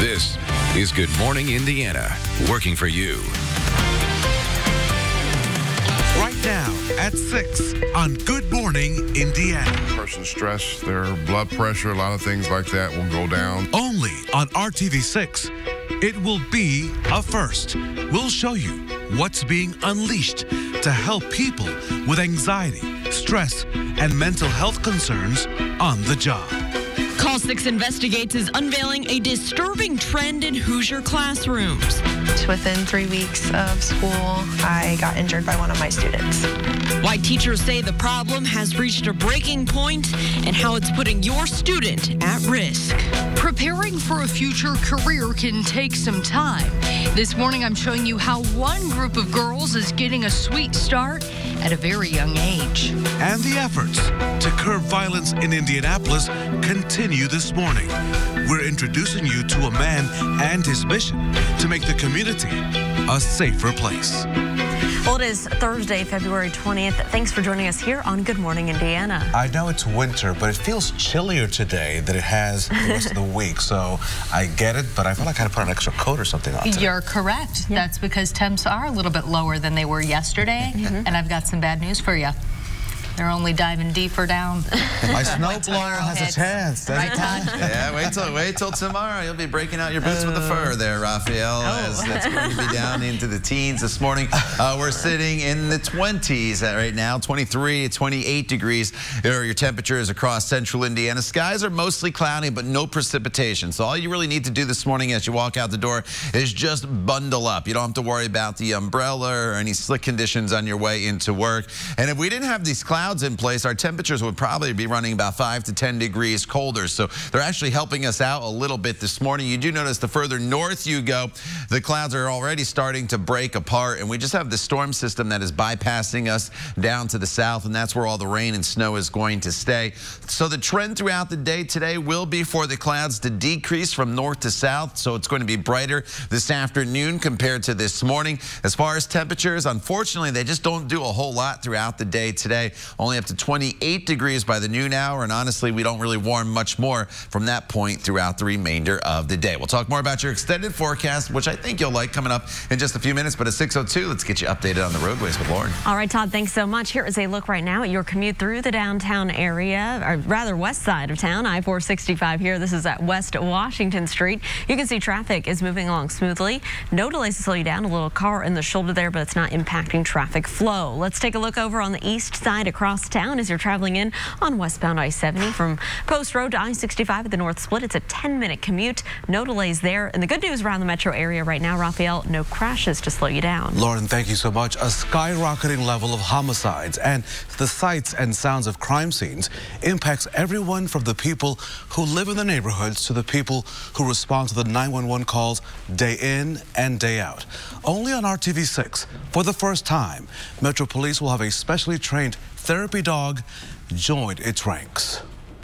This is Good Morning Indiana, working for you. Right now at 6 on Good Morning Indiana. Person's stress, their blood pressure, a lot of things like that will go down. Only on RTV6. It will be a first. We'll show you what's being unleashed to help people with anxiety, stress, and mental health concerns on the job. Call 6 Investigates is unveiling a disturbing trend in Hoosier classrooms. Within 3 weeks of school, I got injured by one of my students. Why teachers say the problem has reached a breaking point and how it's putting your student at risk. Preparing for a future career can take some time. This morning, I'm showing you how one group of girls is getting a sweet start at a very young age. And the efforts to curb violence in Indianapolis continue this morning. We're introducing you to a man and his mission to make the community a safer place. Well, it is Thursday, February 20th. Thanks for joining us here on Good Morning Indiana. I know it's winter, but it feels chillier today than it has the rest of the week. So I get it, but I feel like I had to put an extra coat or something on today. You're correct. Yeah. That's because temps are a little bit lower than they were yesterday. And I've got some bad news for you. They're only diving deeper down. My snowblower has a chance. Right, Todd? Yeah, wait till tomorrow. You'll be breaking out your boots with the fur there, Raphael. As it's going to be down into the teens this morning. We're sitting in the 20s right now, 23 to 28 degrees. There are your temperatures across central Indiana. Skies are mostly cloudy, but no precipitation. So all you really need to do this morning as you walk out the door is just bundle up. You don't have to worry about the umbrella or any slick conditions on your way into work. And if we didn't have these clouds in place, our temperatures would probably be running about 5 to 10 degrees colder. So they're actually helping us out a little bit this morning. You do notice the further north you go, the clouds are already starting to break apart, and we just have the storm system that is bypassing us down to the south, and that's where all the rain and snow is going to stay. So the trend throughout the day today will be for the clouds to decrease from north to south, so it's going to be brighter this afternoon compared to this morning. As far as temperatures, unfortunately, they just don't do a whole lot throughout the day today. Only up to 28 degrees by the noon hour, and honestly, we don't really warm much more from that point throughout the remainder of the day. We'll talk more about your extended forecast, which I think you'll like, coming up in just a few minutes. But at 6:02, let's get you updated on the roadways with Lauren. All right, Todd, thanks so much. Here is a look right now at your commute through the downtown area, or rather west side of town, I-465 here. This is at West Washington Street. You can see traffic is moving along smoothly. No delays to slow you down. A little car in the shoulder there, but it's not impacting traffic flow. Let's take a look over on the east side across town as you're traveling in on westbound I-70 from Post Road to I-65 at the North Split. It's a 10-minute commute. No delays there. And the good news around the metro area right now, Raphael, no crashes to slow you down. Lauren, thank you so much. A skyrocketing level of homicides and the sights and sounds of crime scenes impacts everyone from the people who live in the neighborhoods to the people who respond to the 911 calls day in and day out. Only on RTV6, for the first time, Metro Police will have a specially trained therapy dog join its ranks.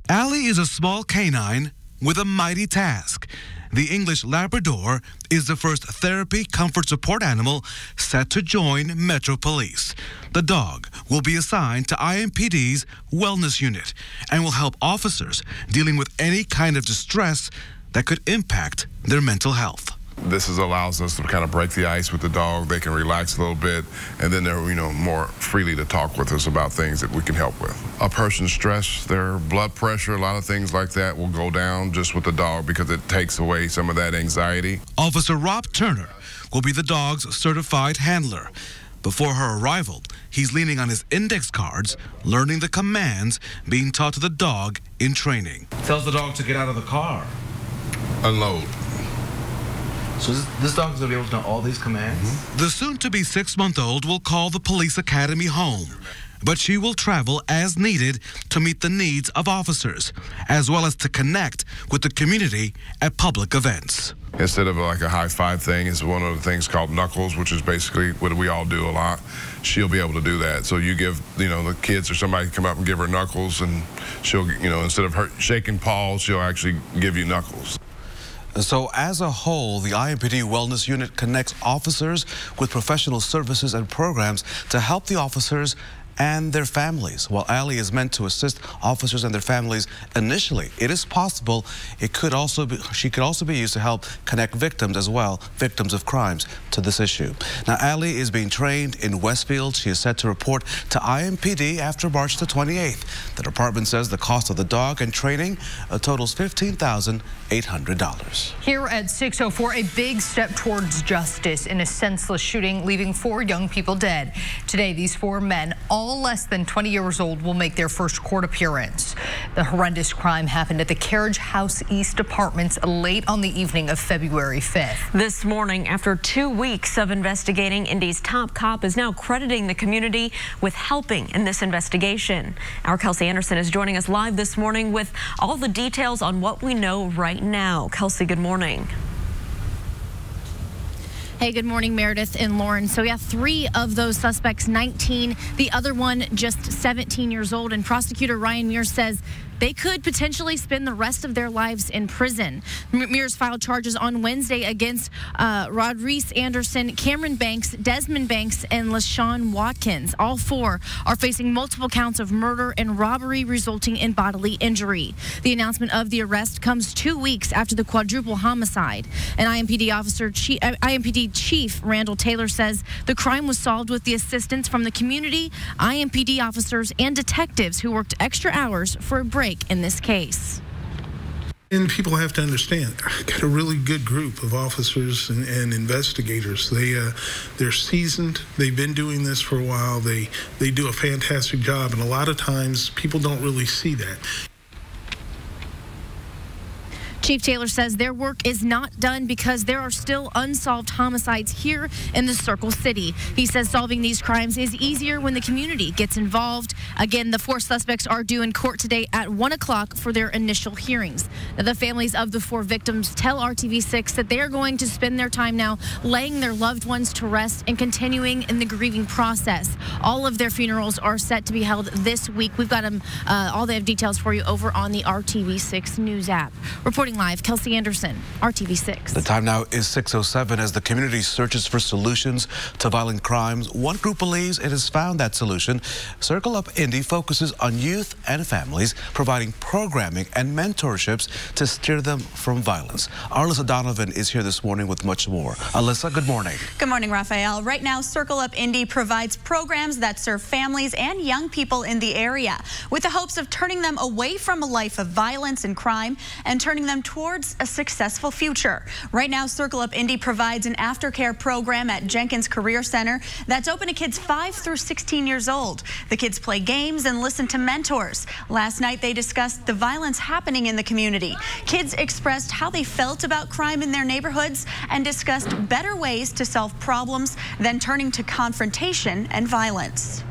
Allie is a small canine with a mighty task. The English Labrador is the first therapy comfort support animal set to join Metro Police. The dog will be assigned to IMPD's wellness unit and will help officers dealing with any kind of distress that could impact their mental health. This allows us to kind of break the ice with the dog. They can relax a little bit, and then they're, more freely to talk with us about things that we can help with. A person's stress, their blood pressure, a lot of things like that will go down just with the dog because it takes away some of that anxiety. Officer Rob Turner will be the dog's certified handler. Before her arrival, he's leaning on his index cards, learning the commands being taught to the dog in training. Tells the dog to get out of the car. Unload. So this dog is going to be able to know all these commands? The soon-to-be 6-month-old will call the police academy home, but she will travel as needed to meet the needs of officers, as well as to connect with the community at public events. Instead of like a high-five thing, it's one of the things called knuckles, which is basically what we all do a lot. She'll be able to do that. So you give, the kids or somebody come up and give her knuckles, and she'll, instead of her shaking paws, she'll actually give you knuckles. So as a whole, the IMPD Wellness Unit connects officers with professional services and programs to help the officers and their families. While Allie is meant to assist officers and their families initially, it is possible she could also be used to help connect victims as well, victims of crimes, to this issue. Now, Allie is being trained in Westfield. She is set to report to IMPD after March the 28th. The department says the cost of the dog and training totals $15,800. Here at 6:04, a big step towards justice in a senseless shooting, leaving 4 young people dead. Today, these 4 men, all less than 20 years old, will make their first court appearance. The horrendous crime happened at the Carriage House East Apartments late on the evening of February 5th. This morning, after 2 weeks of investigating, Indy's top cop is now crediting the community with helping in this investigation. Our Kelsey Anderson is joining us live this morning with all the details on what we know right now. Kelsey, good morning. Hey, good morning, Meredith and Lauren. So, yeah, 3 of those suspects, 19, the other one just 17 years old. And prosecutor Ryan Mears says they could potentially spend the rest of their lives in prison. Mears filed charges on Wednesday against Rodriguez Anderson, Cameron Banks, Desmond Banks, and LaShawn Watkins. All 4 are facing multiple counts of murder and robbery resulting in bodily injury. The announcement of the arrest comes 2 weeks after the quadruple homicide. And IMPD Chief Randall Taylor says the crime was solved with the assistance from the community, IMPD officers, and detectives who worked extra hours for a break in this case. And people have to understand, I've got a really good group of officers and investigators. They're seasoned. They've been doing this for a while. They do a fantastic job, and a lot of times people don't really see that. Chief Taylor says their work is not done because there are still unsolved homicides here in the Circle City. He says solving these crimes is easier when the community gets involved. Again, the 4 suspects are due in court today at 1 o'clock for their initial hearings. Now, the families of the 4 victims tell RTV6 that they are going to spend their time now laying their loved ones to rest and continuing in the grieving process. All of their funerals are set to be held this week. We've got all the details for you over on the RTV6 News app. Reporting live, Kelsey Anderson, RTV6. The time now is 6:07 as the community searches for solutions to violent crimes. One group believes it has found that solution. Circle Up Indy focuses on youth and families, providing programming and mentorships to steer them from violence. Alyssa Donovan is here this morning with much more. Alyssa, good morning. Good morning, Raphael. Right now, Circle Up Indy provides programs that serve families and young people in the area with the hopes of turning them away from a life of violence and crime and turning them towards a successful future. Right now, Circle Up Indy provides an aftercare program at Jenkins Career Center that's open to kids 5 through 16 years old. The kids play games and listen to mentors. Last night, they discussed the violence happening in the community. Kids expressed how they felt about crime in their neighborhoods and discussed better ways to solve problems than turning to confrontation and violence.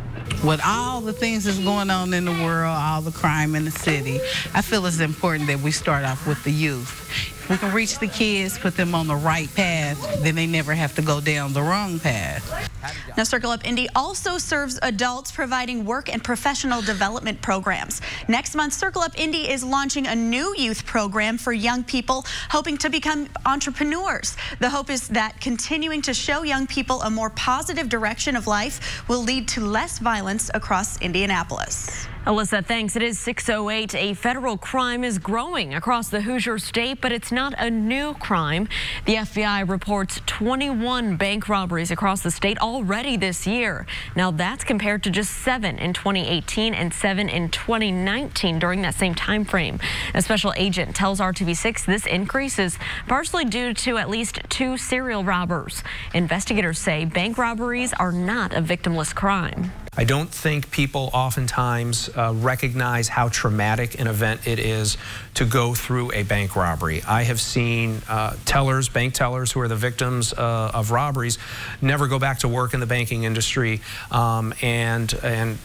With all the things that's going on in the world, all the crime in the city, I feel it's important that we start off with the youth. If we can reach the kids, put them on the right path, then they never have to go down the wrong path. Now, Circle Up Indy also serves adults, providing work and professional development programs. Next month, Circle Up Indy is launching a new youth program for young people hoping to become entrepreneurs. The hope is that continuing to show young people a more positive direction of life will lead to less violence across Indianapolis. Alyssa, thanks. It is 6:08. A federal crime is growing across the Hoosier State, but it's not a new crime. The FBI reports 21 bank robberies across the state already this year. Now, that's compared to just 7 in 2018 and 7 in 2019 during that same time frame. A special agent tells RTV6 this increase is partially due to at least 2 serial robbers. Investigators say bank robberies are not a victimless crime. I don't think people oftentimes recognize how traumatic an event it is to go through a bank robbery. I have seen tellers, bank tellers who are the victims of robberies never go back to work in the banking industry, and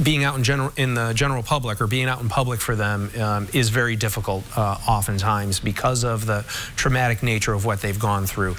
being out in the general public or being out in public for them is very difficult oftentimes because of the traumatic nature of what they've gone through.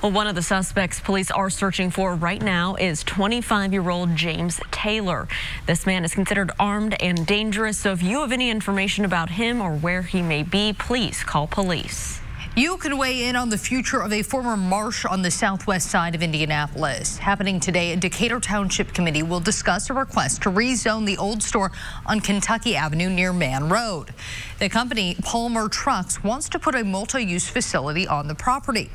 Well, one of the suspects police are searching for right now is 25-year-old James Taylor. This man is considered armed and dangerous, so if you have any information about him or where he may be, please call police. You can weigh in on the future of a former marsh on the southwest side of Indianapolis. Happening today, a Decatur Township Committee will discuss a request to rezone the old store on Kentucky Avenue near Man Road. The company, Palmer Trucks, wants to put a multi-use facility on the property.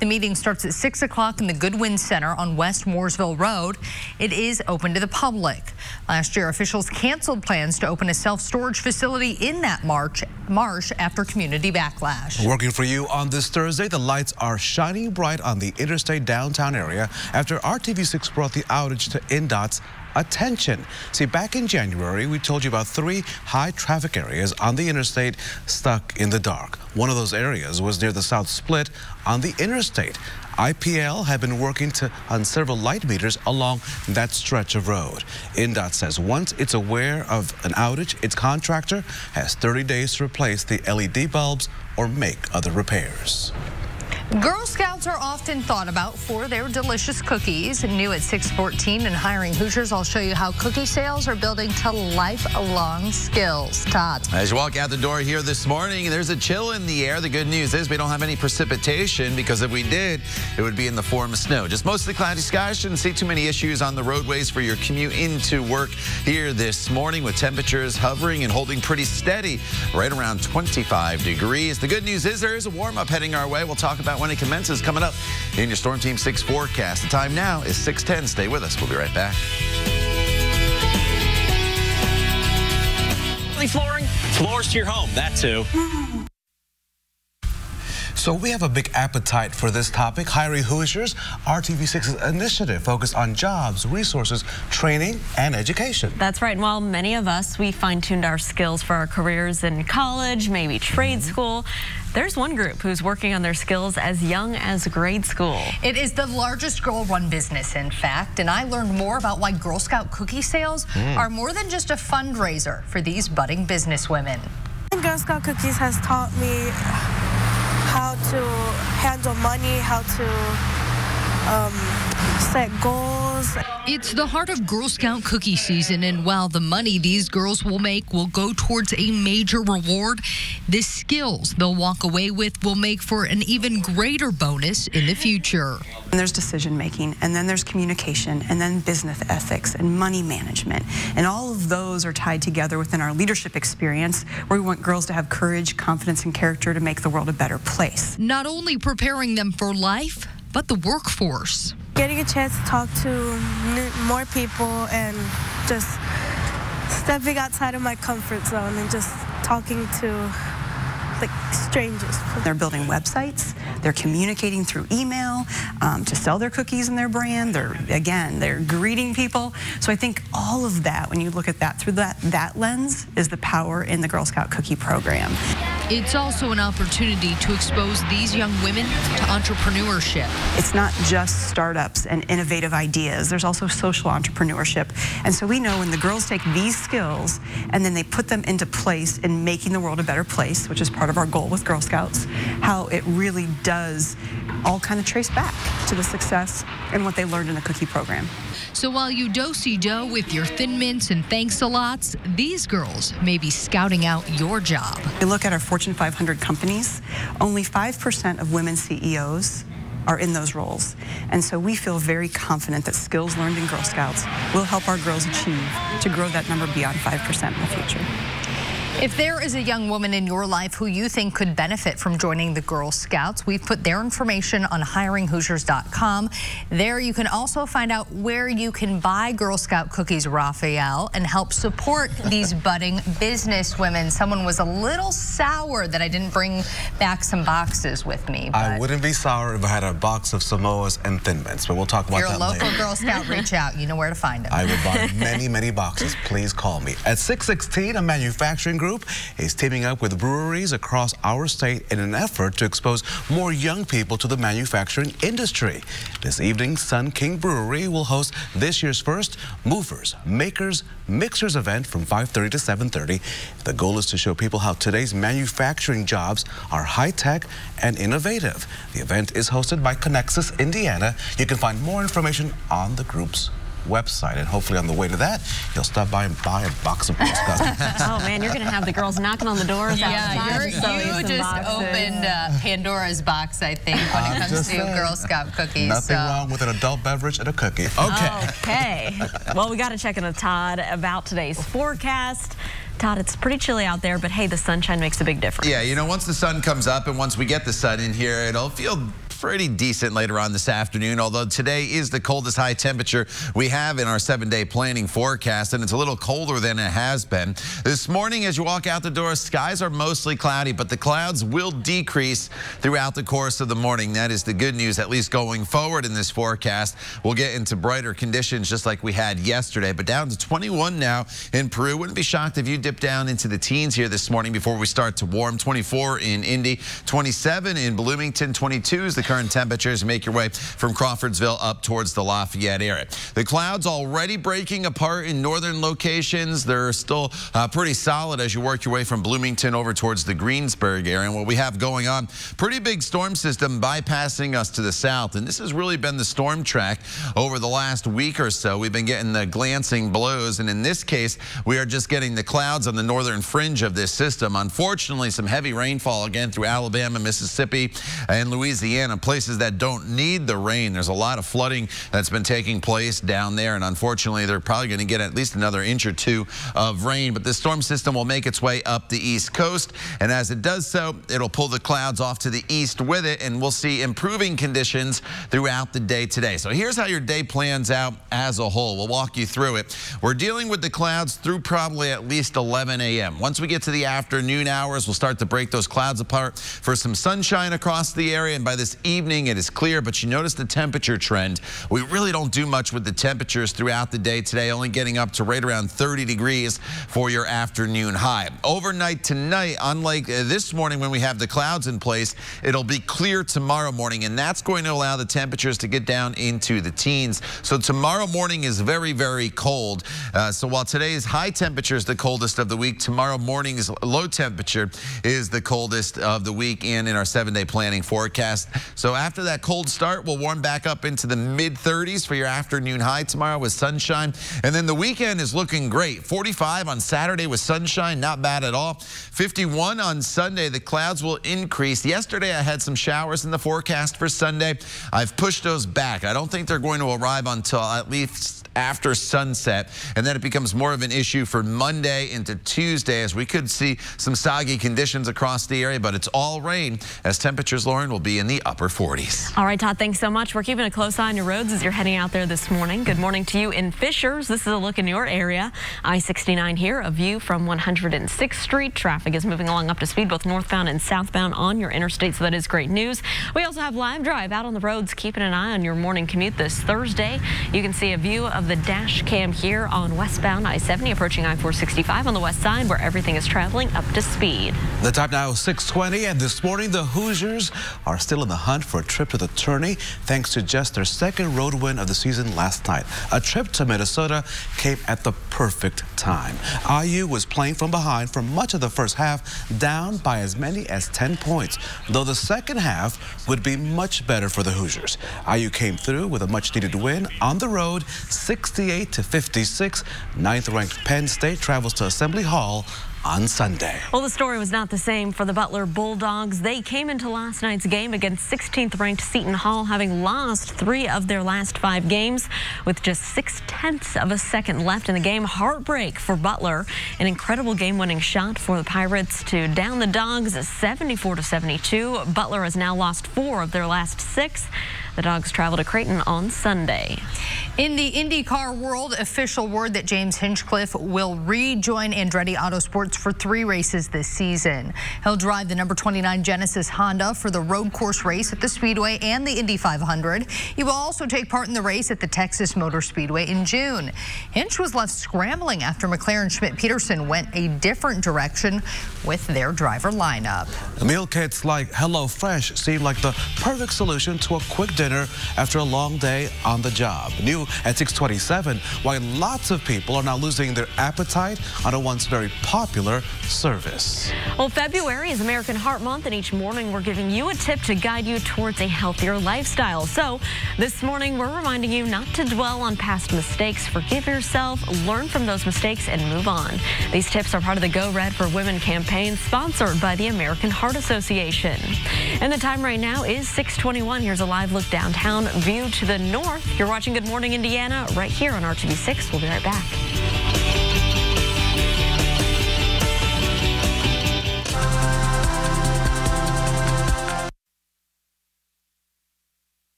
The meeting starts at 6 o'clock in the Goodwin Center on West Mooresville Road. It is open to the public. Last year, officials canceled plans to open a self-storage facility in that marsh after community backlash. Working for you on this Thursday, the lights are shining bright on the interstate downtown area after RTV6 brought the outage to INDOT's attention. See, back in January, we told you about 3 high traffic areas on the interstate stuck in the dark. One of those areas was near the South Split on the interstate. IPL had been working on several light meters along that stretch of road. INDOT says once it's aware of an outage, its contractor has 30 days to replace the LED bulbs or make other repairs. Girl Scouts are often thought about for their delicious cookies. New at 6:14 and Hiring Hoosiers, I'll show you how cookie sales are building to lifelong skills. Todd. As you walk out the door here this morning, there's a chill in the air. The good news is we don't have any precipitation, because if we did, it would be in the form of snow. Just mostly cloudy skies. Shouldn't see too many issues on the roadways for your commute into work here this morning, with temperatures hovering and holding pretty steady right around 25 degrees. The good news is there is a warm-up heading our way. We'll talk about when it commences coming up in your Storm Team 6 forecast. The time now is 6:10. Stay with us. We'll be right back. Flooring, floors to your home. That too. So we have a big appetite for this topic. Hiring Hoosiers, RTV6's initiative focused on jobs, resources, training, and education. That's right. And while many of us, we fine-tuned our skills for our careers in college, maybe trade school, there's one group who's working on their skills as young as grade school. It is the largest girl-run business, in fact, and I learned more about why Girl Scout cookie sales are more than just a fundraiser for these budding businesswomen. Girl Scout cookies has taught me how to handle money, how to set goals. It's the heart of Girl Scout cookie season, and while the money these girls will make will go towards a major reward, the skills they'll walk away with will make for an even greater bonus in the future. And there's decision making, and then there's communication, and then business ethics and money management. And all of those are tied together within our leadership experience, where we want girls to have courage, confidence, and character to make the world a better place. Not only preparing them for life, but the workforce. Getting a chance to talk to more people and just stepping outside of my comfort zone and just talking to like strangers. They're building websites, they're communicating through email to sell their cookies and their brand. They're greeting people. So I think all of that, when you look at that through that lens, is the power in the Girl Scout cookie program. It's also an opportunity to expose these young women to entrepreneurship. It's not just startups and innovative ideas. There's also social entrepreneurship. And so we know when the girls take these skills and then they put them into place in making the world a better place, which is part of our goal with Girl Scouts, how it really does all kind of trace back to the success and what they learned in the cookie program. So while you do-si-do with your Thin Mints and thanks-a-lots, these girls may be scouting out your job. You look at our Fortune 500 companies, only 5% of women CEOs are in those roles. And so we feel very confident that skills learned in Girl Scouts will help our girls achieve to grow that number beyond 5% in the future. If there is a young woman in your life who you think could benefit from joining the Girl Scouts, we've put their information on hiringhoosiers.com. There you can also find out where you can buy Girl Scout cookies, Raphael, and help support these budding business women. Someone was a little sour that I didn't bring back some boxes with me. I wouldn't be sour if I had a box of Samoas and Thin Mints, but we'll talk about that later. If you're a local Girl Scout, reach out. You know where to find them. I would buy many, many boxes. Please call me. At 6:16, a manufacturing group is teaming up with breweries across our state in an effort to expose more young people to the manufacturing industry. This evening, Sun King Brewery will host this year's first Movers, Makers, Mixers event from 5:30 to 7:30. The goal is to show people how today's manufacturing jobs are high-tech and innovative. The event is hosted by Connexus Indiana. You can find more information on the group's website. And hopefully on the way to that, you'll stop by and buy a box of Girl Scout cookies. Oh, man, you're going to have the girls knocking on the doors outside. You just opened Pandora's box, I think, when it comes to Girl Scout cookies. Nothing wrong with an adult beverage and a cookie. Okay. Well, we got to check in with Todd about today's forecast. Todd, it's pretty chilly out there, but hey, the sunshine makes a big difference. Yeah, you know, once the sun comes up and once we get the sun in here, it'll feel pretty decent later on this afternoon, although today is the coldest high temperature we have in our 7-day planning forecast, and it's a little colder than it has been. This morning, as you walk out the door, skies are mostly cloudy, but the clouds will decrease throughout the course of the morning. That is the good news, at least going forward in this forecast. We'll get into brighter conditions just like we had yesterday, but down to 21 now in Peru. Wouldn't be shocked if you dip down into the teens here this morning before we start to warm. 24 in Indy, 27 in Bloomington, 22 is the current temperatures. Make your way from Crawfordsville up towards the Lafayette area. The clouds already breaking apart in northern locations. They're still pretty solid as you work your way from Bloomington over towards the Greensburg area. And what we have going on, pretty big storm system bypassing us to the south. And this has really been the storm track over the last week or so. We've been getting the glancing blows. And in this case, we are just getting the clouds on the northern fringe of this system. Unfortunately, some heavy rainfall again through Alabama, Mississippi, and Louisiana. Places that don't need the rain. There's a lot of flooding that's been taking place down there, and unfortunately they're probably going to get at least another inch or two of rain, but this storm system will make its way up the east coast, and as it does so, it'll pull the clouds off to the east with it, and we'll see improving conditions throughout the day today. So here's how your day plans out as a whole. We'll walk you through it. We're dealing with the clouds through probably at least 11 a.m. Once we get to the afternoon hours, we'll start to break those clouds apart for some sunshine across the area, and by this evening it is clear, but you notice the temperature trend. We really don't do much with the temperatures throughout the day today, only getting up to right around 30 degrees for your afternoon high. Overnight tonight, unlike this morning when we have the clouds in place, it'll be clear tomorrow morning, and that's going to allow the temperatures to get down into the teens. So tomorrow morning is very, very cold. So while today's high temperature is the coldest of the week, tomorrow morning's low temperature is the coldest of the week and in our 7-day planning forecast. So after that cold start, we'll warm back up into the mid-30s for your afternoon high tomorrow with sunshine. And then the weekend is looking great. 45 on Saturday with sunshine, not bad at all. 51 on Sunday. The clouds will increase. Yesterday, I had some showers in the forecast for Sunday. I've pushed those back. I don't think they're going to arrive until at least after sunset, and then it becomes more of an issue for Monday into Tuesday as we could see some soggy conditions across the area, but it's all rain as temperatures, Lauren, will be in the upper 40s. All right, Todd, thanks so much. We're keeping a close eye on your roads as you're heading out there this morning. Good morning to you in Fishers. This is a look in your area. I-69 here, a view from 106th Street. Traffic is moving along up to speed, both northbound and southbound on your interstate, so that is great news. We also have Live Drive out on the roads, keeping an eye on your morning commute this Thursday. You can see a view of the dash cam here on westbound I-70 approaching I-465 on the west side where everything is traveling up to speed. The time now is 6:20, and this morning the Hoosiers are still in the hunt for a trip to the tourney thanks to just their second road win of the season last night. A trip to Minnesota came at the perfect time. IU was playing from behind for much of the first half, down by as many as 10 points, though the second half would be much better for the Hoosiers. IU came through with a much-needed win on the road, 68-56. Ninth-ranked Penn State travels to Assembly Hall on Sunday. Well, the story was not the same for the Butler Bulldogs. They came into last night's game against 16th-ranked Seton Hall, having lost 3 of their last 5 games with just 0.6 of a second left in the game. Heartbreak for Butler. An incredible game-winning shot for the Pirates to down the Dogs 74-72. Butler has now lost 4 of their last 6. The Dogs travel to Creighton on Sunday. In the IndyCar world, official word that James Hinchcliffe will rejoin Andretti Autosports for 3 races this season. He'll drive the number 29 Genesis Honda for the road course race at the Speedway and the Indy 500. He will also take part in the race at the Texas Motor Speedway in June. Hinch was left scrambling after McLaren Schmidt-Peterson went a different direction with their driver lineup. Meal kits like HelloFresh seem like the perfect solution to a quick dinner dinner after a long day on the job. New at 6:27, why lots of people are now losing their appetite on a once very popular service. Well, February is American Heart Month, and each morning we're giving you a tip to guide you towards a healthier lifestyle. So this morning we're reminding you not to dwell on past mistakes. Forgive yourself, learn from those mistakes, and move on. These tips are part of the Go Red for Women campaign sponsored by the American Heart Association. And the time right now is 6:21. Here's a live look downtown, view to the north. You're watching Good Morning Indiana right here on RTV6. We'll be right back.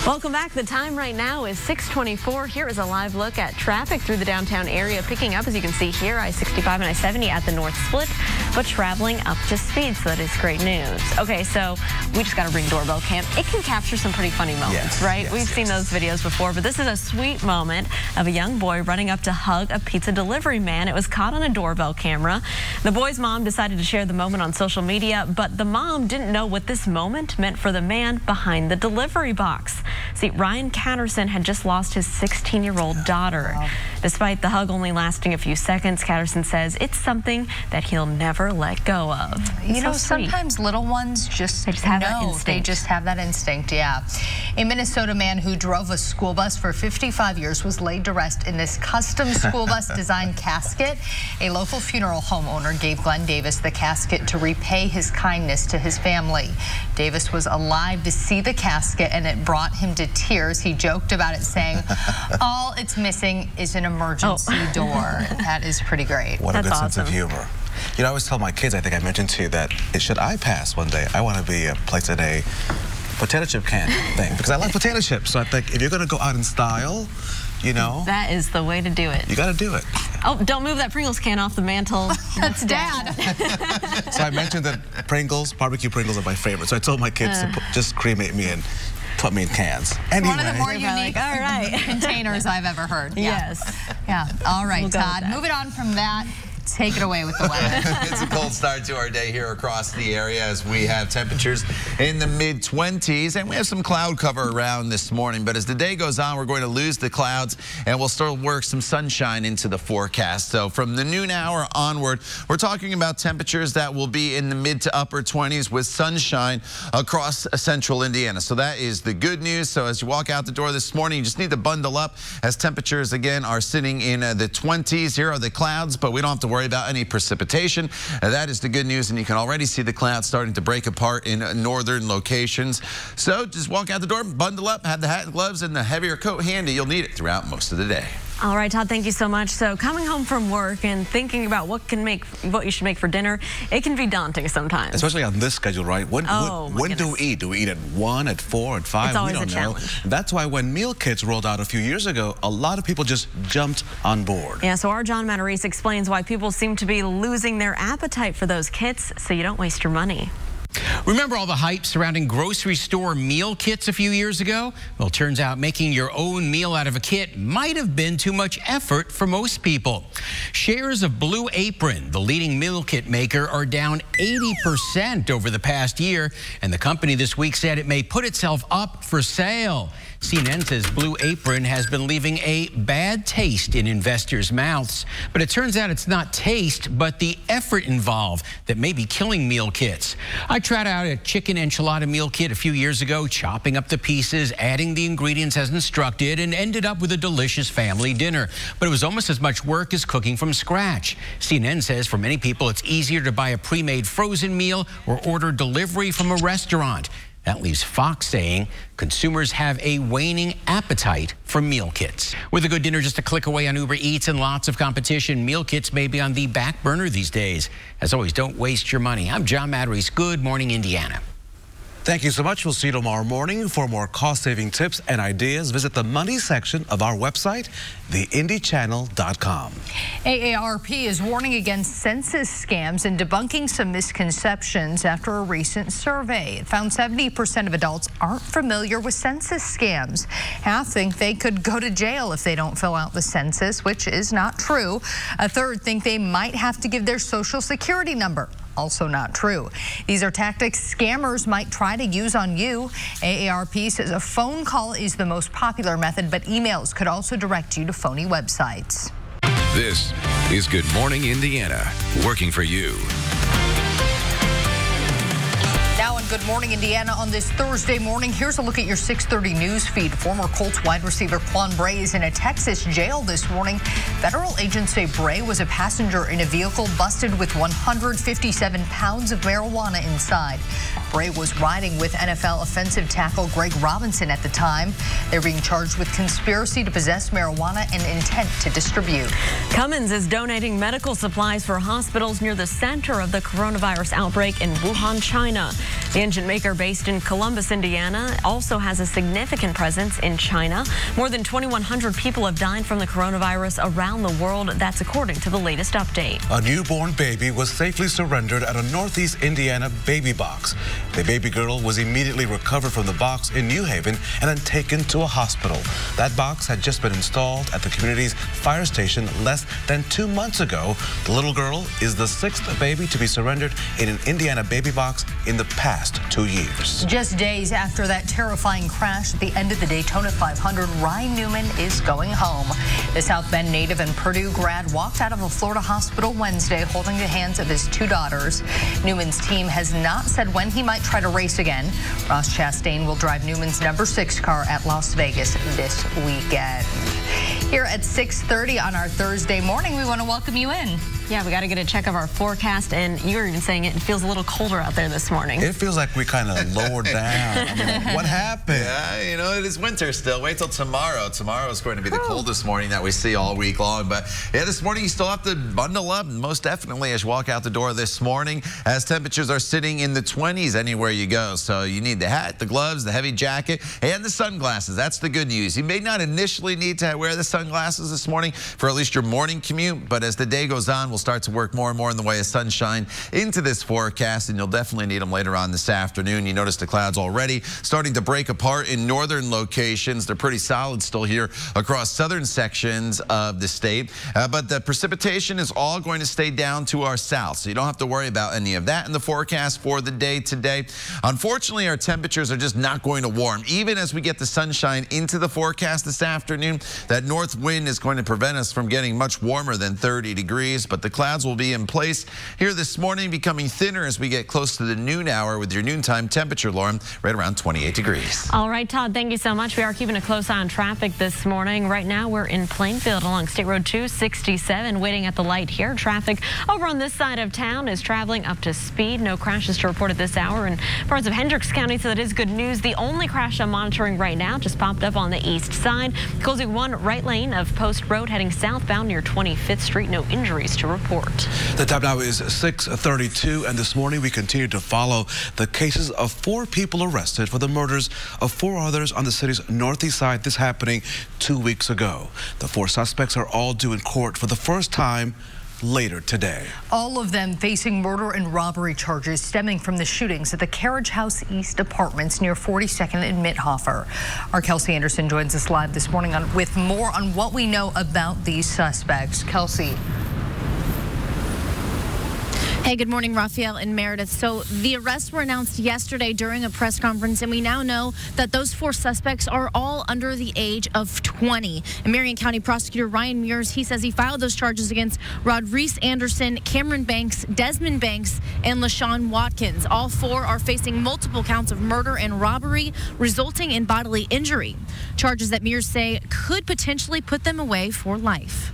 Welcome back. The time right now is 6:24. Here is a live look at traffic through the downtown area, picking up, as you can see here, I-65 and I-70 at the north split, but traveling up to speed, so that is great news. Okay, so we just got a Ring doorbell cam. It can capture some pretty funny moments, right? We've seen those videos before, but this is a sweet moment of a young boy running up to hug a pizza delivery man. It was caught on a doorbell camera. The boy's mom decided to share the moment on social media, but the mom didn't know what this moment meant for the man behind the delivery box. See, Ryan Catterson had just lost his 16-year-old daughter. Wow. Despite the hug only lasting a few seconds, Catterson says it's something that he'll never let go of. You know, sometimes little ones just have that instinct. They just have that instinct, yeah. A Minnesota man who drove a school bus for 55 years was laid to rest in this custom school bus designed casket. A local funeral home owner gave Glenn Davis the casket to repay his kindness to his family. Davis was alive to see the casket, and it brought him to tears. He joked about it, saying, all it's missing is an emergency door. That is pretty great. What a good sense of humor. You know, I always tell my kids, I think I mentioned to you, that should I pass one day, I want to be placed in a potato chip can thing, because I like potato chips. So I think if you're going to go out in style, you know, that is the way to do it. You got to do it. Oh, don't move that Pringles can off the mantle. That's Dad. So I mentioned that barbecue Pringles are my favorite. So I told my kids to just cremate me and put me in cans. Anyway. One of the more unique containers I've ever heard. Yeah. Yes. Yeah. All right, Todd. Moving on from that. Take it away with the weather. It's a cold start to our day here across the area as we have temperatures in the mid-20s, and we have some cloud cover around this morning. But as the day goes on, we're going to lose the clouds, and we'll still work some sunshine into the forecast. So from the noon hour onward, we're talking about temperatures that will be in the mid to upper 20s with sunshine across central Indiana. So that is the good news. So as you walk out the door this morning, you just need to bundle up as temperatures, again, are sitting in the 20s. Here are the clouds, but we don't have to worry about any precipitation. That is the good news, and you can already see the clouds starting to break apart in northern locations. So just walk out the door, bundle up, have the hat, gloves, and the heavier coat handy. You'll need it throughout most of the day. All right, Todd, thank you so much. So coming home from work and thinking about what you should make for dinner, it can be daunting sometimes. Especially on this schedule, right? When do we eat? Do we eat at 1, at 4, at 5? It's always we don't a know. challenge. That's why when meal kits rolled out a few years ago, a lot of people just jumped on board. Yeah, so our John Matarese explains why people seem to be losing their appetite for those kits so you don't waste your money. Remember all the hype surrounding grocery store meal kits a few years ago? Well, it turns out making your own meal out of a kit might have been too much effort for most people. Shares of Blue Apron, the leading meal kit maker, are down 80% over the past year, and the company this week said it may put itself up for sale. CNN says Blue Apron has been leaving a bad taste in investors' mouths, but it turns out it's not taste, but the effort involved that may be killing meal kits. I tried out a chicken enchilada meal kit a few years ago, chopping up the pieces, adding the ingredients as instructed, and ended up with a delicious family dinner. But it was almost as much work as cooking from scratch. CNN says for many people, it's easier to buy a pre-made frozen meal or order delivery from a restaurant. That leaves Fox saying consumers have a waning appetite for meal kits. With a good dinner just a click away on Uber Eats and lots of competition, meal kits may be on the back burner these days. As always, don't waste your money. I'm John Matarese. Good morning, Indiana. Thank you so much. We'll see you tomorrow morning. For more cost-saving tips and ideas, visit the money section of our website, theindychannel.com. AARP is warning against census scams and debunking some misconceptions after a recent survey. It found 70% of adults aren't familiar with census scams. Half think they could go to jail if they don't fill out the census, which is not true. A third think they might have to give their social security number. also not true. These are tactics scammers might try to use on you. AARP says a phone call is the most popular method, but emails could also direct you to phony websites. This is Good Morning Indiana, working for you. Now on Good Morning Indiana on this Thursday morning, here's a look at your 6:30 news feed. Former Colts wide receiver Quan Bray is in a Texas jail this morning. Federal agents say Bray was a passenger in a vehicle busted with 157 pounds of marijuana inside. Bray was riding with NFL offensive tackle Greg Robinson at the time. They're being charged with conspiracy to possess marijuana and intent to distribute. Cummins is donating medical supplies for hospitals near the center of the coronavirus outbreak in Wuhan, China. The engine maker based in Columbus, Indiana, also has a significant presence in China. More than 2,100 people have died from the coronavirus around the world. That's according to the latest update. A newborn baby was safely surrendered at a Northeast Indiana baby box. The baby girl was immediately recovered from the box in New Haven and then taken to a hospital. That box had just been installed at the community's fire station less than 2 months ago. The little girl is the 6th baby to be surrendered in an Indiana baby box in the past 2 years. Just days after that terrifying crash at the end of the Daytona 500, Ryan Newman is going home. The South Bend native and Purdue grad walked out of a Florida hospital Wednesday holding the hands of his 2 daughters. Newman's team has not said when he might try to race again. Ross Chastain will drive Newman's number 6 car at Las Vegas this weekend. Here at 6:30 on our Thursday morning, we want to welcome you in. Yeah, we got to get a check of our forecast, and you were even saying it feels a little colder out there this morning. It feels like we kind of lowered down. I mean, what happened? Yeah, you know, it is winter still. Wait till tomorrow. Tomorrow is going to be the coldest morning that we see all week long. But yeah, this morning you still have to bundle up, most definitely, as you walk out the door this morning, as temperatures are sitting in the 20s anywhere you go. So you need the hat, the gloves, the heavy jacket, and the sunglasses. That's the good news. You may not initially need to wear the sunglasses this morning for at least your morning commute, but as the day goes on, we'll start to work more and more in the way of sunshine into this forecast, and you'll definitely need them later on this afternoon. You notice the clouds already starting to break apart in northern locations. They're pretty solid still here across southern sections of the state, but the precipitation is all going to stay down to our south, so you don't have to worry about any of that in the forecast for the day today. Unfortunately, our temperatures are just not going to warm. Even as we get the sunshine into the forecast this afternoon, that north wind is going to prevent us from getting much warmer than 30 degrees, but the clouds will be in place here this morning, becoming thinner as we get close to the noon hour with your noontime temperature, Lauren, right around 28 degrees. All right, Todd, thank you so much. We are keeping a close eye on traffic this morning. Right now, we're in Plainfield along State Road 267, waiting at the light here. Traffic over on this side of town is traveling up to speed. No crashes to report at this hour in parts of Hendricks County, so that is good news. The only crash I'm monitoring right now just popped up on the east side, closing one right lane of Post Road heading southbound near 25th Street. No injuries to report. The time now is 6:32, and this morning we continue to follow the cases of 4 people arrested for the murders of 4 others on the city's northeast side. This happening 2 weeks ago. The 4 suspects are all due in court for the first time later today. All of them facing murder and robbery charges stemming from the shootings at the Carriage House East Apartments near 42nd and Mithofer. Our Kelsey Anderson joins us live this morning with more on what we know about these suspects. Kelsey. Hey, good morning, Raphael and Meredith. So the arrests were announced yesterday during a press conference, and we now know that those 4 suspects are all under the age of 20. And Marion County Prosecutor Ryan Mears, he says he filed those charges against Rodriguez Anderson, Cameron Banks, Desmond Banks, and LaShawn Watkins. All 4 are facing multiple counts of murder and robbery resulting in bodily injury. Charges that Mears say could potentially put them away for life.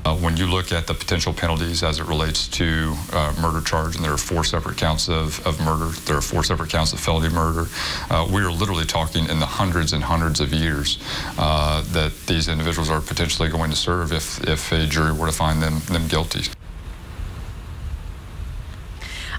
When you look at the potential penalties as it relates to murder charge, and there are 4 separate counts of murder, there are 4 separate counts of felony murder, we are literally talking in the hundreds and hundreds of years that these individuals are potentially going to serve if a jury were to find them guilty.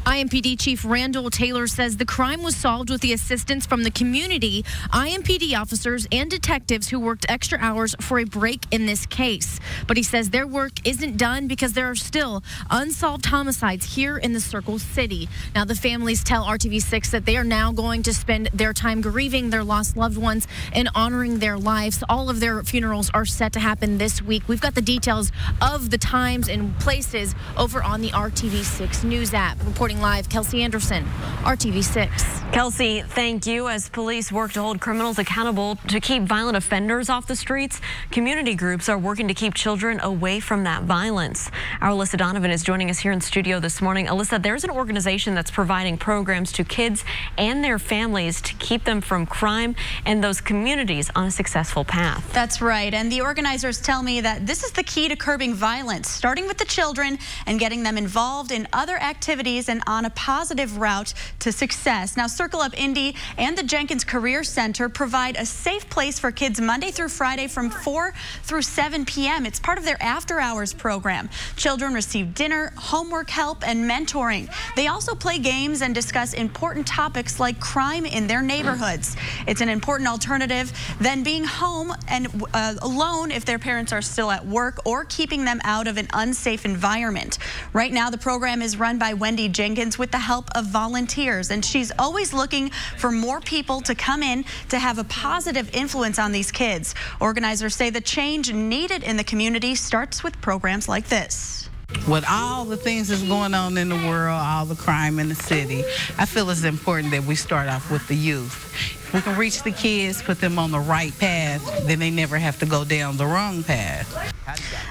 IMPD Chief Randall Taylor says the crime was solved with the assistance from the community, IMPD officers, and detectives who worked extra hours for a break in this case. But he says their work isn't done because there are still unsolved homicides here in the Circle City. Now, the families tell RTV6 that they are now going to spend their time grieving their lost loved ones and honoring their lives. All of their funerals are set to happen this week. We've got the details of the times and places over on the RTV6 News app. Reporting Reporting live, Kelsey Anderson, RTV6. Kelsey, thank you. As police work to hold criminals accountable to keep violent offenders off the streets, community groups are working to keep children away from that violence. Our Alyssa Donovan is joining us here in studio this morning. Alyssa, there's an organization that's providing programs to kids and their families to keep them from crime and those communities on a successful path. That's right. And the organizers tell me that this is the key to curbing violence, starting with the children and getting them involved in other activities and on a positive route to success. Now, Circle Up Indy and the Jenkins Career Center provide a safe place for kids Monday through Friday from 4 through 7 p.m. It's part of their after-hours program. Children receive dinner, homework help, and mentoring. They also play games and discuss important topics like crime in their neighborhoods. It's an important alternative than being home and alone if their parents are still at work or keeping them out of an unsafe environment. Right now, the program is run by Wendy Jenkins with the help of volunteers, and she's always looking for more people to come in to have a positive influence on these kids. Organizers say the change needed in the community starts with programs like this. With all the things that's going on in the world, all the crime in the city, I feel it's important that we start off with the youth. If we can reach the kids, put them on the right path, then they never have to go down the wrong path.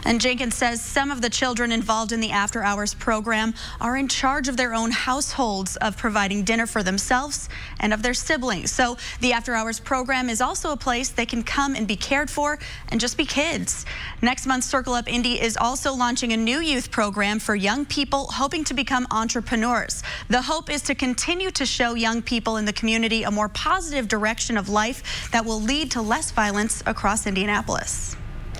And Jenkins says some of the children involved in the After Hours program are in charge of their own households, of providing dinner for themselves and of their siblings. So the After Hours program is also a place they can come and be cared for and just be kids. Next month, Circle Up Indy is also launching a new youth program for young people hoping to become entrepreneurs. The hope is to continue to show young people in the community a more positive direction of life that will lead to less violence across Indianapolis.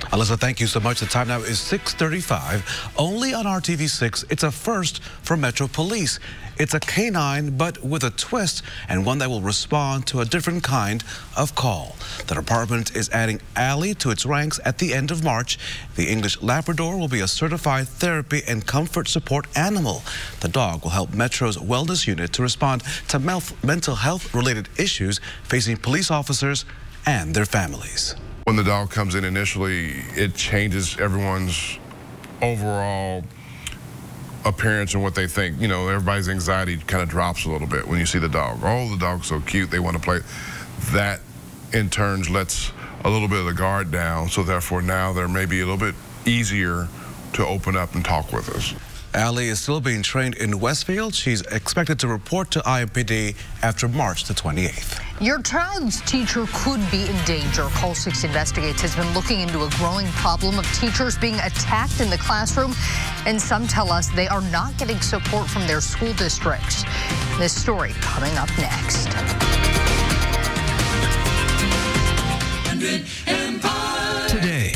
Alyssa, thank you so much. The time now is 6:35. Only on RTV6, it's a first for Metro Police. It's a canine, but with a twist, and one that will respond to a different kind of call. The department is adding Allie to its ranks at the end of March. The English Labrador will be a certified therapy and comfort support animal. The dog will help Metro's wellness unit to respond to mental health-related issues facing police officers and their families. When the dog comes in initially, it changes everyone's overall appearance and what they think. You know, everybody's anxiety kind of drops a little bit when you see the dog. Oh, the dog's so cute, they want to play. That, in turn, lets a little bit of the guard down, so therefore now they're maybe a little bit easier to open up and talk with us. Allie is still being trained in Westfield. She's expected to report to IMPD after March the 28th. Your child's teacher could be in danger. Call 6 Investigates has been looking into a growing problem of teachers being attacked in the classroom, and some tell us they are not getting support from their school districts. This story coming up next. Today.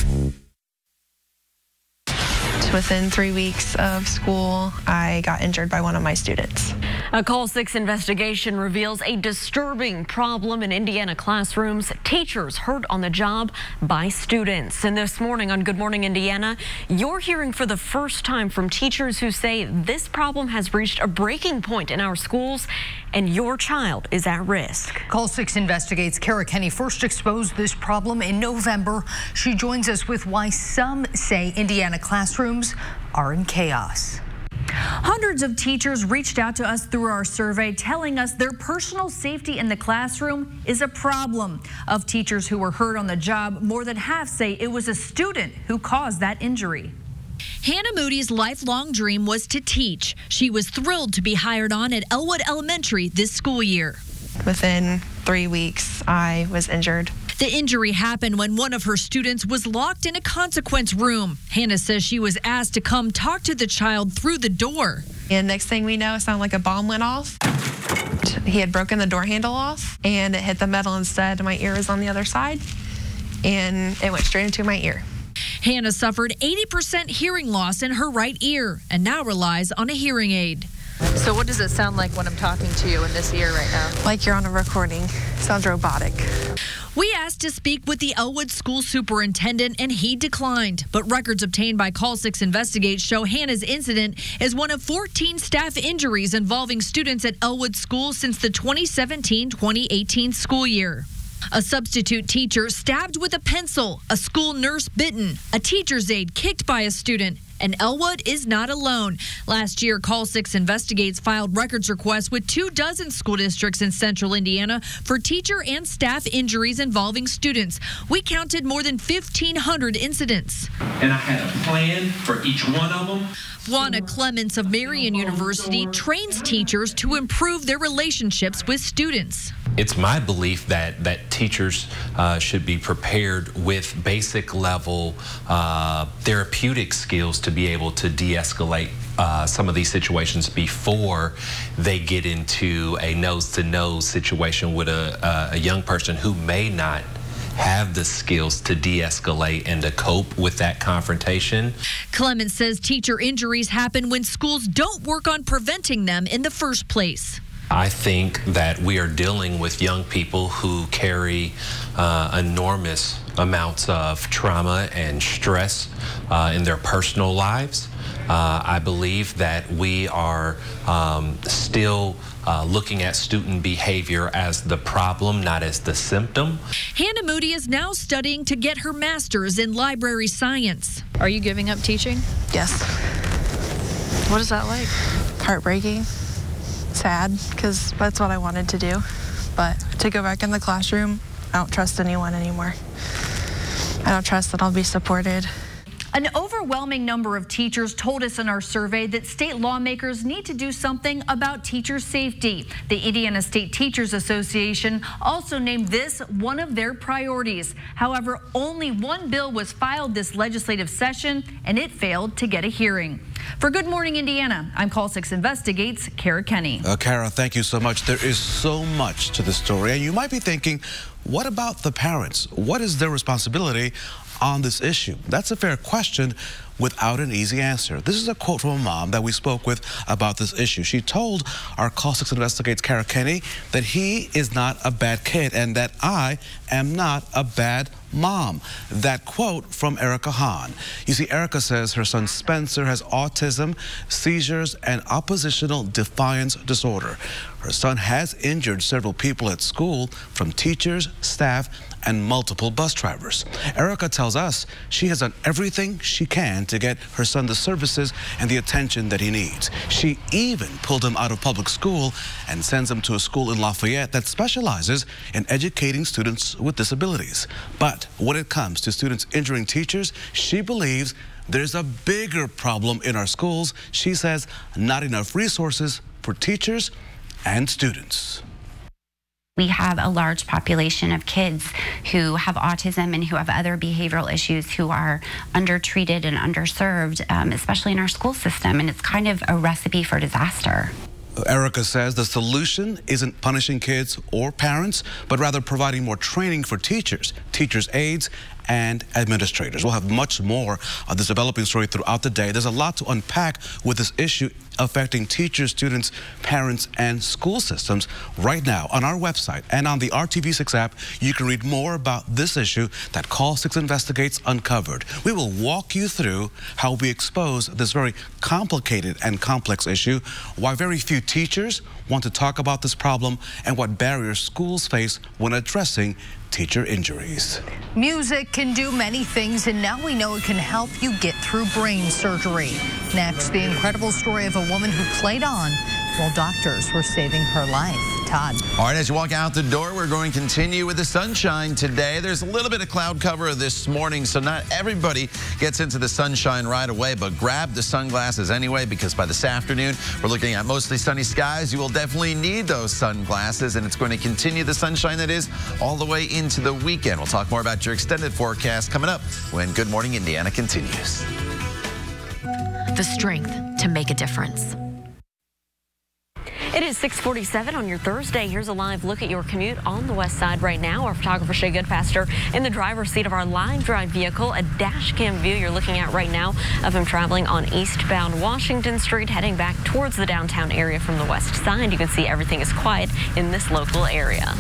Within 3 weeks of school, I got injured by one of my students. A Call 6 investigation reveals a disturbing problem in Indiana classrooms. Teachers hurt on the job by students. And this morning on Good Morning Indiana, you're hearing for the first time from teachers who say this problem has reached a breaking point in our schools and your child is at risk. Call 6 Investigates Kara Kenny first exposed this problem in November. She joins us with why some say Indiana classrooms are in chaos. Hundreds of teachers reached out to us through our survey telling us their personal safety in the classroom is a problem. Of teachers who were hurt on the job, more than half say it was a student who caused that injury. Hannah Moody's lifelong dream was to teach. She was thrilled to be hired on at Elwood Elementary this school year. Within 3 weeks, I was injured. The injury happened when one of her students was locked in a consequence room. Hannah says she was asked to come talk to the child through the door. And next thing we know, it sounded like a bomb went off. He had broken the door handle off, and it hit the metal instead. My ear was on the other side, and it went straight into my ear. Hannah suffered 80% hearing loss in her right ear and now relies on a hearing aid. So what does it sound like when I'm talking to you in this ear right now? Like you're on a recording. Sounds robotic. We asked to speak with the Elwood school superintendent, and he declined. But records obtained by Call 6 Investigates show Hannah's incident is one of 14 staff injuries involving students at Elwood School since the 2017-2018 school year. A substitute teacher stabbed with a pencil, a school nurse bitten, a teacher's aide kicked by a student, And Elwood is not alone. Last year, Call 6 Investigates filed records requests with 24 school districts in central Indiana for teacher and staff injuries involving students. We counted more than 1,500 incidents. And I had a plan for each one of them. Juana Clements of Marian University trains teachers to improve their relationships with students. It's my belief that teachers should be prepared with basic level therapeutic skills to be able to de-escalate some of these situations before they get into a nose-to-nose situation with a young person who may not have the skills to de-escalate and to cope with that confrontation. Clements says teacher injuries happen when schools don't work on preventing them in the first place. I think that we are dealing with young people who carry enormous amounts of trauma and stress in their personal lives. I believe that we are still looking at student behavior as the problem, not as the symptom. Hannah Moody is now studying to get her master's in library science. Are you giving up teaching? Yes. What is that like? Heartbreaking, sad, because that's what I wanted to do. But to go back in the classroom, I don't trust anyone anymore. I don't trust that I'll be supported. An overwhelming number of teachers told us in our survey that state lawmakers need to do something about teacher safety. The Indiana State Teachers Association also named this one of their priorities. However, only one bill was filed this legislative session, and it failed to get a hearing. For Good Morning Indiana, I'm Call 6 Investigates' Kara Kenny. Kara, thank you so much. There is so much to the story, and you might be thinking, what about the parents? What is their responsibility on this issue? That's a fair question without an easy answer. This is a quote from a mom that we spoke with about this issue. She told our Call 6 Investigates' Kara Kenny that he is not a bad kid and that I am not a bad mom. That quote from Erica Hahn. You see, Erica says her son Spencer has autism, seizures, and oppositional defiance disorder. Her son has injured several people at school, from teachers, staff, and multiple bus drivers. Erica tells us she has done everything she can to get her son the services and the attention that he needs. She even pulled him out of public school and sends him to a school in Lafayette that specializes in educating students with disabilities. But when it comes to students injuring teachers, she believes there's a bigger problem in our schools. She says not enough resources for teachers and students. We have a large population of kids who have autism and who have other behavioral issues who are undertreated and underserved, especially in our school system, and it's kind of a recipe for disaster. Erica says the solution isn't punishing kids or parents, but rather providing more training for teachers, teachers' aides, and administrators. We'll have much more of this developing story throughout the day. There's a lot to unpack with this issue affecting teachers, students, parents, and school systems. Right now on our website and on the RTV6 app, you can read more about this issue that Call 6 Investigates uncovered. We will walk you through how we expose this very complicated and complex issue, why very few teachers want to talk about this problem, and what barriers schools face when addressing teacher injuries. Music can do many things, and now we know it can help you get through brain surgery. Next, the incredible story of a woman who played on while doctors were saving her life. Todd. All right, as you walk out the door, we're going to continue with the sunshine today. There's a little bit of cloud cover this morning, so not everybody gets into the sunshine right away, but grab the sunglasses anyway, because by this afternoon, we're looking at mostly sunny skies. You will definitely need those sunglasses, and it's going to continue the sunshine that is all the way into the weekend. We'll talk more about your extended forecast coming up when Good Morning Indiana continues. The strength to make a difference. It is 6:47 on your Thursday. Here's a live look at your commute on the west side right now. Our photographer Shay Goodfaster in the driver's seat of our live drive vehicle. A dash cam view you're looking at right now of him traveling on eastbound Washington Street, heading back towards the downtown area from the west side. You can see everything is quiet in this local area.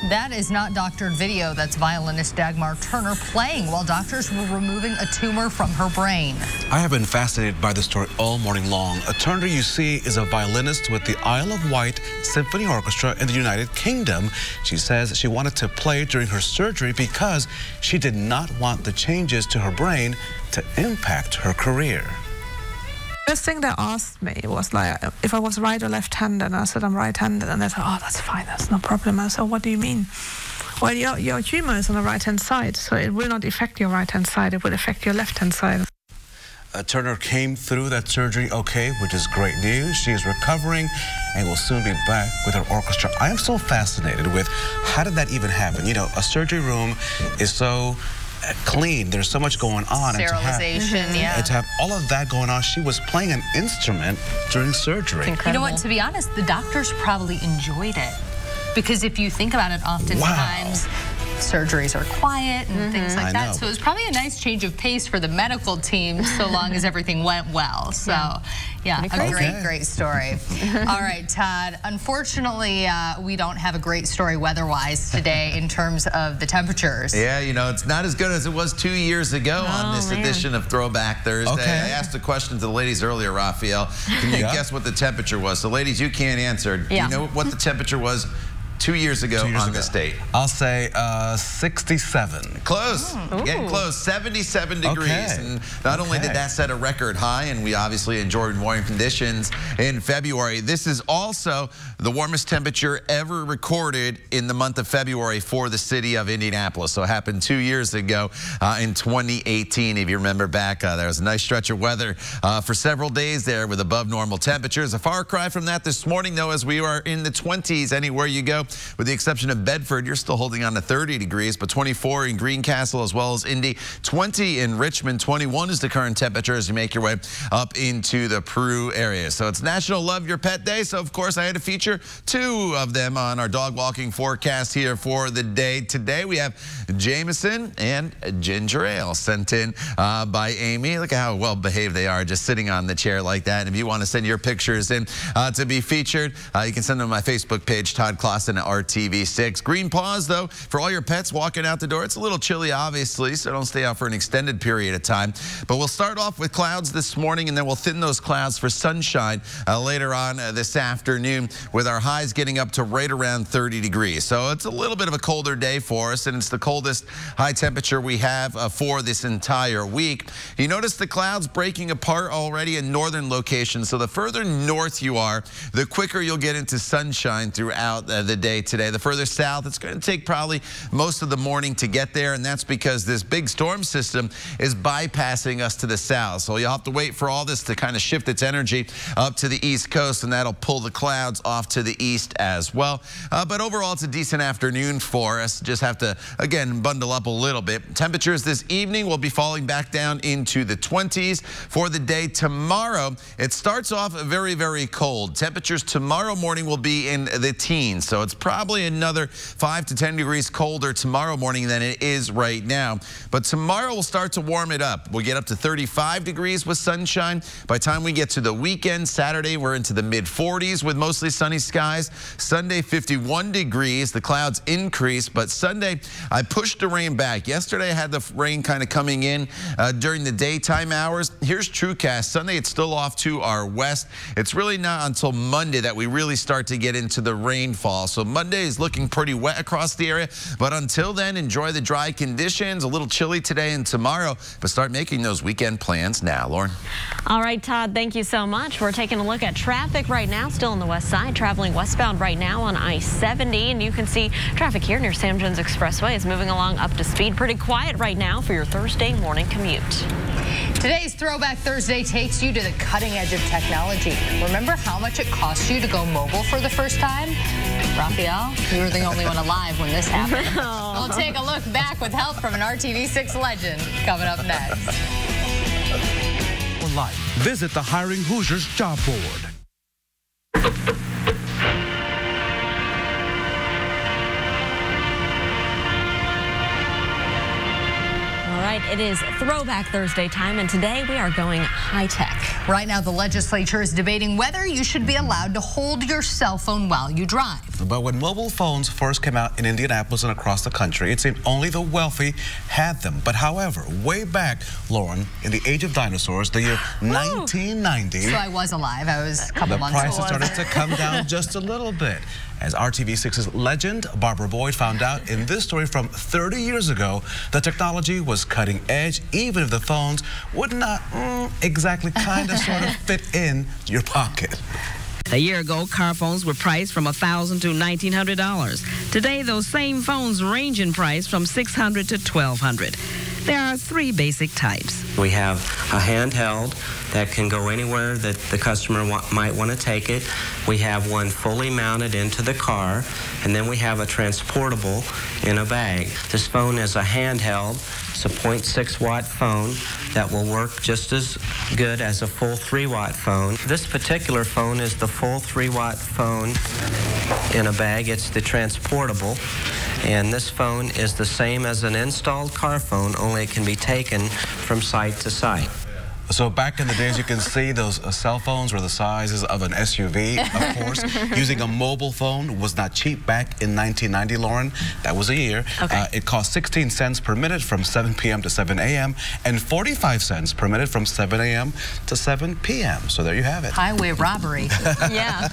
That That is not doctored video. That's violinist Dagmar Turner playing while doctors were removing a tumor from her brain. I have been fascinated by this story all morning long. Turner, you see, is a violinist with the Isle of Wight Symphony Orchestra in the United Kingdom. She says she wanted to play during her surgery because she did not want the changes to her brain to impact her career. First thing they asked me was like if I was right or left-handed, and I said I'm right-handed, and they said, oh, that's fine, that's no problem. I said, what do you mean? Well, your tumor is on the right-hand side, so it will not affect your right-hand side, it will affect your left-hand side. Turner came through that surgery okay, which is great news. She is recovering and will soon be back with her orchestra. I am so fascinated with how did that even happen? You know, a surgery room is so clean. There's so much going on. Sterilization, and to have all of that going on, she was playing an instrument during surgery. You know what, to be honest, the doctors probably enjoyed it. Because if you think about it, oftentimes surgeries are quiet and things like that. So it was probably a nice change of pace for the medical team so long as everything went well. So yeah, a great story. All right, Todd, unfortunately, we don't have a great story weather-wise today in terms of the temperatures. Yeah, you know, it's not as good as it was 2 years ago on this edition of Throwback Thursday. I asked a question to the ladies earlier, Raphael. Can you guess what the temperature was? So ladies, you can't answer. Do you know what the temperature was 2 years ago on this date? I'll say 67. Close. Getting close. 77 degrees. And not only did that set a record high, and we obviously enjoyed warm conditions in February, this is also the warmest temperature ever recorded in the month of February for the city of Indianapolis. So it happened 2 years ago in 2018. If you remember back, there was a nice stretch of weather for several days there with above normal temperatures. A far cry from that this morning, though, as we are in the 20s anywhere you go. With the exception of Bedford, you're still holding on to 30 degrees, but 24 in Greencastle as well as Indy, 20 in Richmond, 21 is the current temperature as you make your way up into the Peru area. So it's National Love Your Pet Day, so of course I had to feature 2 of them on our dog walking forecast here for the day. Today we have Jameson and Ginger Ale sent in by Amy. Look at how well behaved they are just sitting on the chair like that. And if you want to send your pictures in to be featured, you can send them to my Facebook page, Todd Clausen at RTV6. Green paws, though, for all your pets walking out the door. It's a little chilly, obviously, so don't stay out for an extended period of time. But we'll start off with clouds this morning, and then we'll thin those clouds for sunshine later on this afternoon, with our highs getting up to right around 30 degrees. So it's a little bit of a colder day for us, and it's the coldest high temperature we have for this entire week. You notice the clouds breaking apart already in northern locations. So the further north you are, the quicker you'll get into sunshine throughout the day today. The further south, it's going to take probably most of the morning to get there, and that's because this big storm system is bypassing us to the south. So you'll have to wait for all this to kind of shift its energy up to the east coast, and that'll pull the clouds off to the east as well. But overall, it's a decent afternoon for us. Just have to, again, bundle up a little bit. Temperatures this evening will be falling back down into the 20s. For the day tomorrow, it starts off very, very cold. Temperatures tomorrow morning will be in the teens, so it's probably another 5 to 10 degrees colder tomorrow morning than it is right now. But tomorrow we'll start to warm it up. We'll get up to 35 degrees with sunshine. By the time we get to the weekend, Saturday, we're into the mid-40s with mostly sunny skies. Sunday, 51 degrees. The clouds increase, but Sunday, I pushed the rain back. Yesterday, I had the rain kind of coming in during the daytime hours. Here's TrueCast. Sunday, it's still off to our west. It's really not until Monday that we really start to get into the rainfall. So Monday is looking pretty wet across the area, but until then, enjoy the dry conditions. A little chilly today and tomorrow, but start making those weekend plans now. Lauren. All right, Todd, thank you so much. We're taking a look at traffic right now, still on the west side, traveling westbound right now on I-70, and you can see traffic here near Sam Jones Expressway is moving along up to speed. Pretty quiet right now for your Thursday morning commute. Today's Throwback Thursday takes you to the cutting edge of technology. Remember how much it cost you to go mobile for the first time? Raphael, you were the only one alive when this happened. We'll take a look back with help from an RTV6 legend coming up next. Live. Visit the Hiring Hoosiers job board. It is Throwback Thursday time, and today we are going high-tech. Right now, the legislature is debating whether you should be allowed to hold your cell phone while you drive. But when mobile phones first came out in Indianapolis and across the country, it seemed only the wealthy had them. But however, way back, Lauren, in the age of dinosaurs, the year 1990... So I was alive. I was a couple months old. The prices started to come down just a little bit. As RTV6's legend, Barbara Boyd, found out in this story from 30 years ago, the technology was cutting edge, even if the phones would not exactly kind of sort of fit in your pocket. A year ago, car phones were priced from $1,000 to $1,900. Today, those same phones range in price from $600 to $1,200. There are three basic types. We have a handheld that can go anywhere that the customer might want to take it. We have one fully mounted into the car, and then we have a transportable in a bag. This phone is a handheld. It's a 0.6 watt phone that will work just as good as a full 3 watt phone. This particular phone is the full 3 watt phone in a bag. It's the transportable. And this phone is the same as an installed car phone, only it can be taken from site to site. So back in the days, you can see those cell phones were the sizes of an SUV, of course. Using a mobile phone was not cheap back in 1990, Lauren. That was a year. Okay. It cost 16 cents per minute from 7 p.m. to 7 a.m. and 45 cents per minute from 7 a.m. to 7 p.m. So there you have it. Highway robbery. Yeah.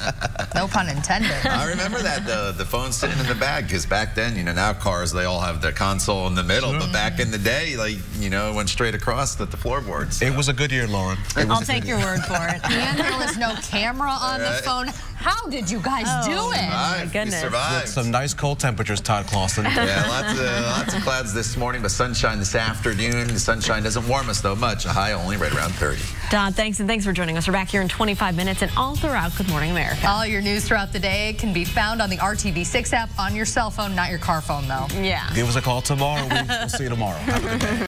No pun intended. I remember that, the phone sitting in the bag, because back then, you know, now cars, they all have the console in the middle. But back in the day, like, you know, it went straight across the floorboards. So. It was a good year, Lauren. I'll take your word for it. And there was no camera on the phone. How did you guys do it? Oh my goodness. Survived. Some nice cold temperatures, Todd Clausen. Yeah, lots of clouds this morning, but sunshine this afternoon. The sunshine doesn't warm us though much. A high only right around 30. Todd, thanks, and thanks for joining us. We're back here in 25 minutes and all throughout Good Morning America. All your news throughout the day can be found on the RTV6 app on your cell phone, not your car phone though. Yeah. Give us a call tomorrow. We'll see you tomorrow. Have a good day.